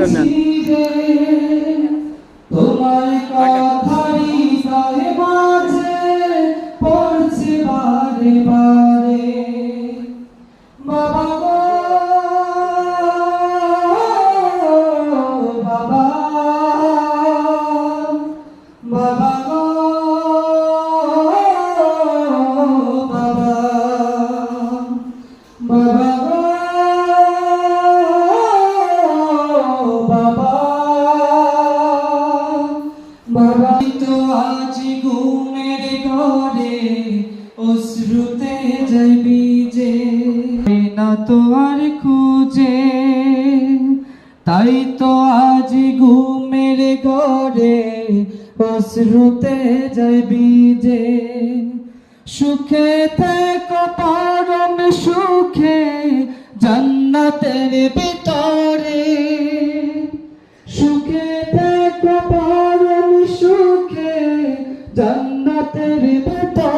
নেন। তোমার কথারি গায়ে বাজে পড়ছে বারে বারে বাবা গো বাবা বাবা গো বাবা বাবা গো বাবা বাবা তো আজ ঘুমের ঘরে অশ্রুতে যাবি যে না তো আর খুঁজে তাই তো আজ ঘুমের ঘরে অশ্রুতে যাবি যে সুখে থেকো পরম সুখে জান্নাতের ভিতরে সুখে থেকো পরম সুখে জান্নাতের ভিতরে